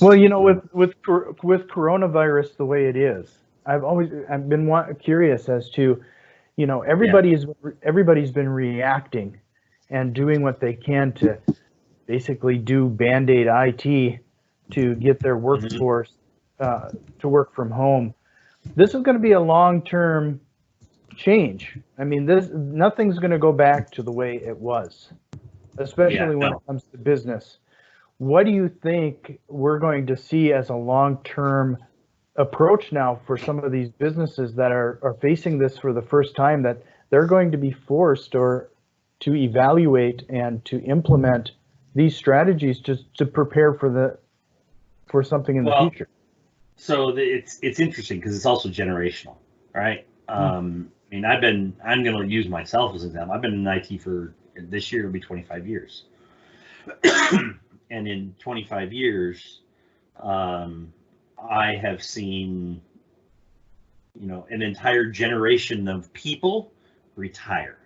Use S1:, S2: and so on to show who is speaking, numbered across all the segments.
S1: Well, with coronavirus the way it is, I've been curious as to,
S2: Yeah.
S1: everybody's been reacting and doing what they can to basically do band-aid IT to get their
S2: Hmm.
S1: workforce to work from home. This is going to be a long-term change. I mean, this nothing's going to go back to the way it was,
S2: Yeah.
S1: especially when it
S2: No.
S1: comes to business. What do you think we're going to see as a long-term approach now for some of these businesses that are facing this for the first time, that they're going to be forced or to evaluate and to implement these strategies just to prepare for something in the
S2: Well,
S1: future?
S2: so it's interesting because it's also generational, right?
S1: Mm.
S2: I mean, I'm going to use myself as an example. I've been in IT for this year, it'll be 25 years. And in 25 years, um, I have seen, an entire generation of people retire.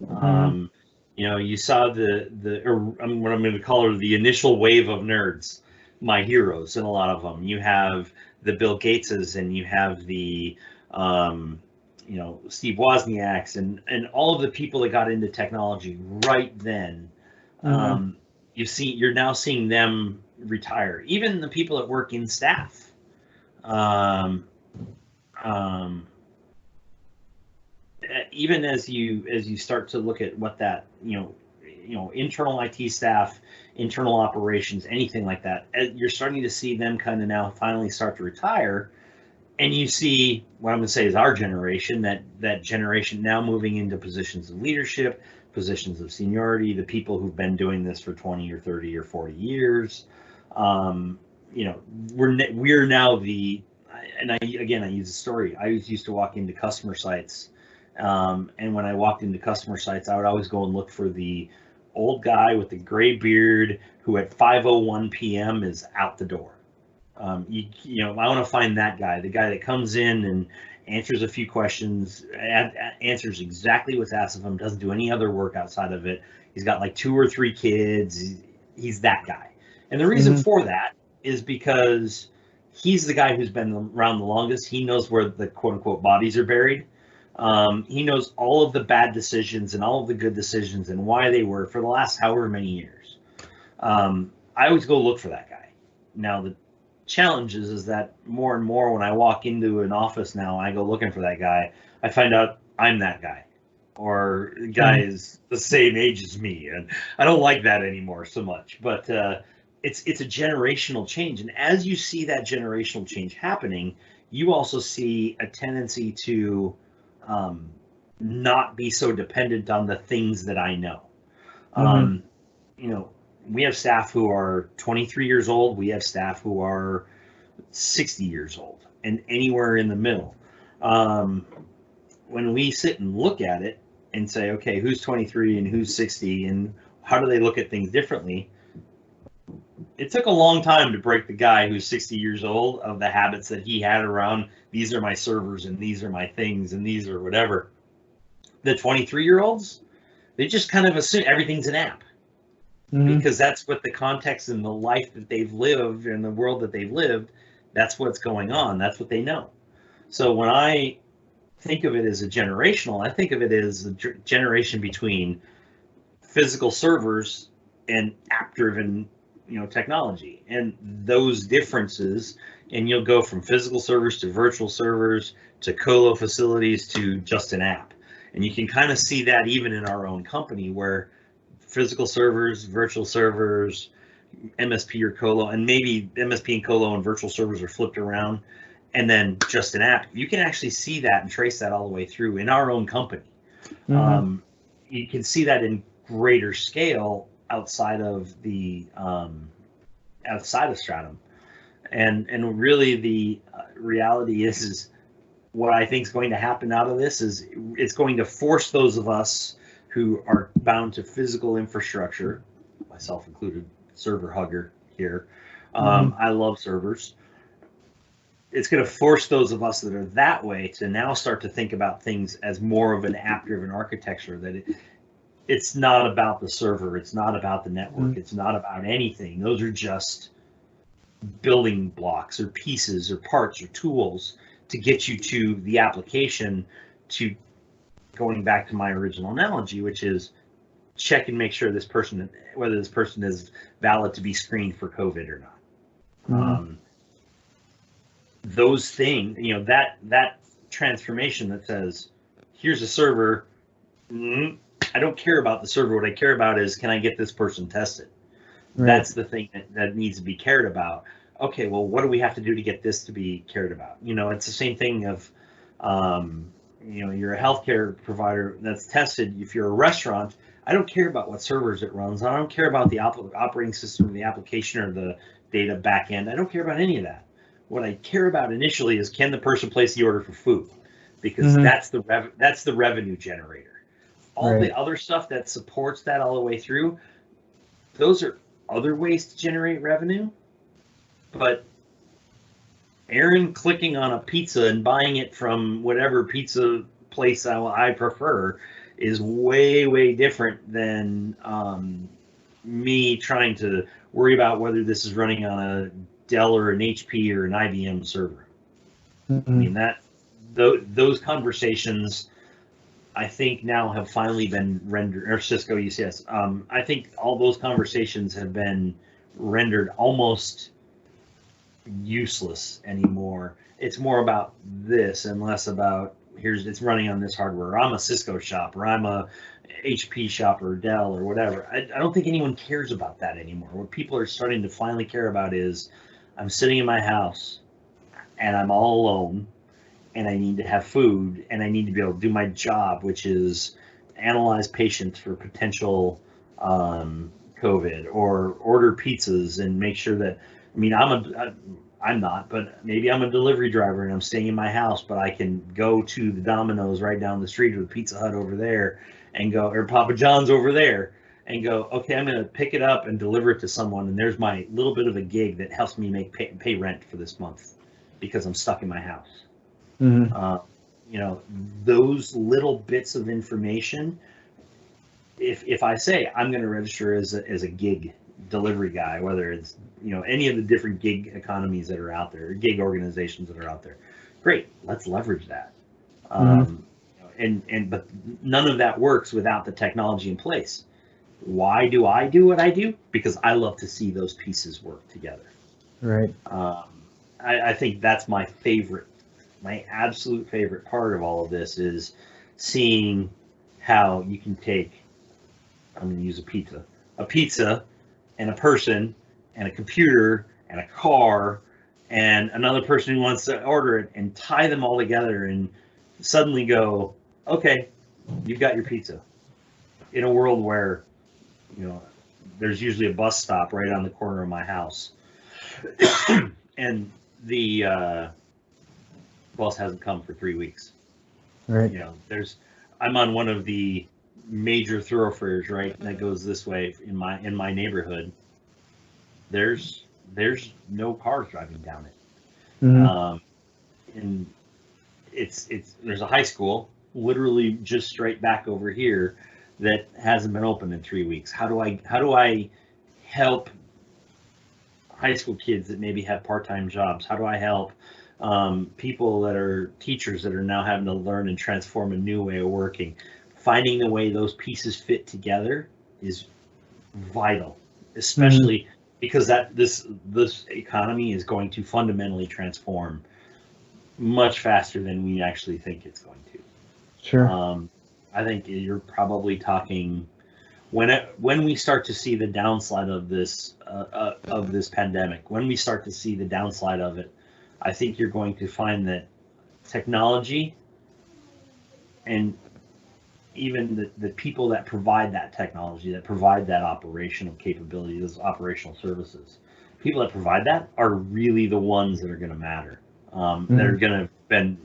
S1: Mm.
S2: Um, you saw what I'm going to call it, the initial wave of nerds, my heroes, and a lot of them. You have the Bill Gateses, and you have the um, Steve Wozniaks, and all of the people that got into technology right then.
S1: Mm.
S2: Um, you're now seeing them retire. Even the people that work in staff. Um, um, Even as you start to look at what that internal IT staff, internal operations, anything like that, you're starting to see them kind of now finally start to retire, and you see what I'm going to say is our generation, that generation now moving into positions of leadership, positions of seniority, the people who've been doing this for 20 or 30 or 40 years. um, you know we're now and I use a story. I used to walk into customer sites, and when I walked into customer sites, I would always go and look for the old guy with the gray beard who at 5:01 p.m. is out the door. I want to find that guy, the guy that comes in and answers a few questions, answers exactly what's asked of him, doesn't do any other work outside of it. He's got like two or three kids. He's that guy. And the reason
S1: Mm.
S2: for that is because he's the guy who's been around the longest. He knows where the quote unquote bodies are buried. He knows all of the bad decisions and all of the good decisions and why they were for the last however many years. I always go look for that guy. Now, the challenge is that more and more when I walk into an office now, I go looking for that guy. I find out I'm that guy, or the guy
S1: Mm.
S2: is the same age as me, and I don't like that anymore so much. But it's a generational change, and as you see that generational change happening, you also see a tendency to um, not be so dependent on the things that I know.
S1: Mm.
S2: Um, you know, we have staff who are 23 years old. We have staff who are 60 years old, and anywhere in the middle. Um, when we sit and look at it and say, okay, who's 23 and who's 60, and how do they look at things differently? It took a long time to break the guy who's 60 years old of the habits that he had around these are my servers and these are my things and these are whatever. The 23-year-olds, they just kind of assume everything's an app,
S1: Mm.
S2: because that's what the context and the life that they've lived and the world that they've lived, that's what's going on. That's what they know. So when I think of it as a generational, I think of it as a generation between physical servers and app-driven, technology, and those differences. And you'll go from physical servers to virtual servers to colo facilities to just an app. And you can kind of see that even in our own company, where physical servers, virtual servers, MSP or colo, and maybe MSP and colo and virtual servers are flipped around, and then just an app. You can actually see that and trace that all the way through in our own company.
S1: Mm.
S2: Um, you can see that in greater scale outside of Stratum, and really the reality is what I think is going to happen out of this is it's going to force those of us who are bound to physical infrastructure, myself included, server hugger here.
S1: Mm.
S2: I love servers. It's going to force those of us that are that way to now start to think about things as more of an app-driven architecture. That it's not about the server, it's not about the network,
S1: Mm.
S2: it's not about anything. Those are just building blocks or pieces or parts or tools to get you to the application, to going back to my original analogy, which is check and make sure whether this person is valid to be screened for COVID or not.
S1: Mm-hmm.
S2: Those things, that transformation that says, here's a server. I don't care about the server. What I care about is, can I get this person tested? Right. That's the thing that needs to be cared about. Okay, well, what do we have to do to get this to be cared about? It's the same thing of, you're a healthcare provider that's tested. If you're a restaurant, I don't care about what servers it runs on. I don't care about the operating system, or the application, or the data backend. I don't care about any of that. What I care about initially is, can the person place the order for food? Because that's the revenue generator. All the other stuff that supports that all the way through, those are other ways to generate revenue. But Aaron clicking on a pizza and buying it from whatever pizza place I prefer is way, way different than me trying to worry about whether this is running on a Dell or an HP or an IBM server. I mean, those conversations, I think, now have finally been rendered, or Cisco UCS. I think all those conversations have been rendered almost useless anymore. It's more about this and less about, it's running on this hardware. Or I'm a Cisco shop, or I'm a HP shop, or Dell, or whatever. I don't think anyone cares about that anymore. What people are starting to finally care about is, I'm sitting in my house and I'm all alone, and I need to have food, and I need to be able to do my job, which is analyze patients for potential COVID, or order pizzas and make sure that, I'm not, but maybe I'm a delivery driver and I'm staying in my house, but I can go to the Domino's right down the street, or the Pizza Hut over there, and go, or Papa John's over there, and go, okay, I'm going to pick it up and deliver it to someone, and there's my little bit of a gig that helps me pay rent for this month because I'm stuck in my house. Those little bits of information, if I say I'm going to register as a gig delivery guy, whether it's any of the different gig economies that are out there, or gig organizations that are out there, great, let's leverage that. But none of that works without the technology in place. Why do I do what I do? Because I love to see those pieces work together.
S1: Right.
S2: I think that's my absolute favorite part of all of this, is seeing how you can take, I'm going to use a pizza and a person and a computer and a car and another person who wants to order it, and tie them all together and suddenly go, okay, you've got your pizza. In a world where, there's usually a bus stop right on the corner of my house, and the bus hasn't come for 3 weeks.
S1: Right.
S2: I'm on one of the major thoroughfares, right, that goes this way in my neighborhood. There's no cars driving down it. And there's a high school literally just straight back over here that hasn't been open in 3 weeks. How do I help high school kids that maybe have part-time jobs? How do I help people that are teachers that are now having to learn and transform a new way of working? Finding the way those pieces fit together is vital, especially because this economy is going to fundamentally transform much faster than we actually think it's going to.
S1: Sure.
S2: I think you're probably talking, when we start to see the downside of this pandemic, when we start to see the downside of it, I think you're going to find that technology, and even the people that provide that technology, that provide that operational capability, those operational services, people that provide that are really the ones that are going to matter. That are going to bend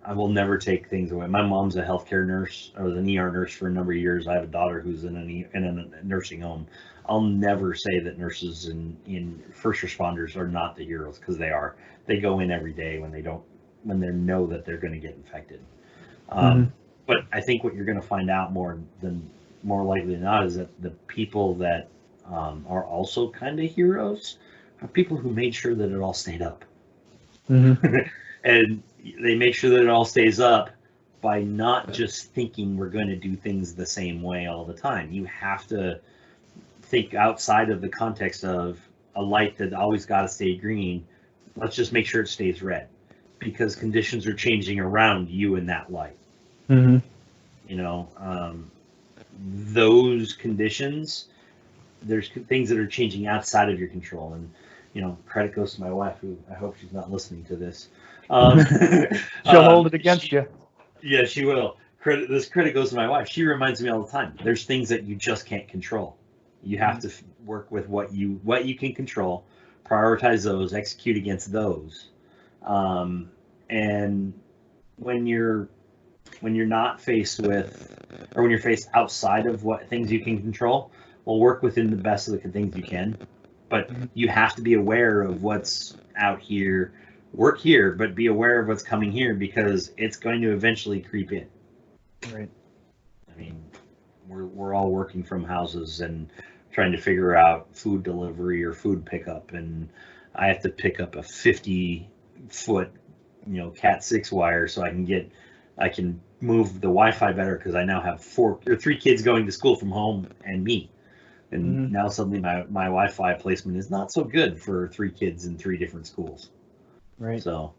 S2: I will never take things away. My mom's a healthcare nurse. I was an ER nurse for a number of years. I have a daughter who's in a nursing home. I'll never say that nurses and first responders are not the heroes, because they are. They go in every day when they know that they're going to get infected. But I think what you're going to find out more likely than not is that the people that are also kind of heroes, are people who made sure that it all stayed up.
S1: Mm-hmm.
S2: And they make sure that it all stays up by not just thinking we're going to do things the same way all the time. You have to think outside of the context of a light that always got to stay green. Let's just make sure it stays red, because conditions are changing around you in that light.
S1: Mm-hmm.
S2: You know, those conditions, there's things that are changing outside of your control. And, you know, credit goes to my wife, who I hope she's not listening to this.
S1: She'll hold it against you.
S2: Yeah, she will. This credit goes to my wife. She reminds me all the time. There's things that you just can't control. You have to work with what you can control, prioritize those, execute against those. And when you're not faced with, or when you're faced outside of what things you can control, well, work within the best of the things you can. But you have to be aware of what's out here. Work here, but be aware of what's coming here, because it's going to eventually creep in.
S1: Right.
S2: I mean, we're all working from houses and trying to figure out food delivery or food pickup, and I have to pick up a 50-foot, Cat 6 wire so I can move the Wi-Fi better, because I now have 3 kids going to school from home and me. And now suddenly my Wi-Fi placement is not so good for 3 kids in 3 different schools.
S1: Right.
S2: So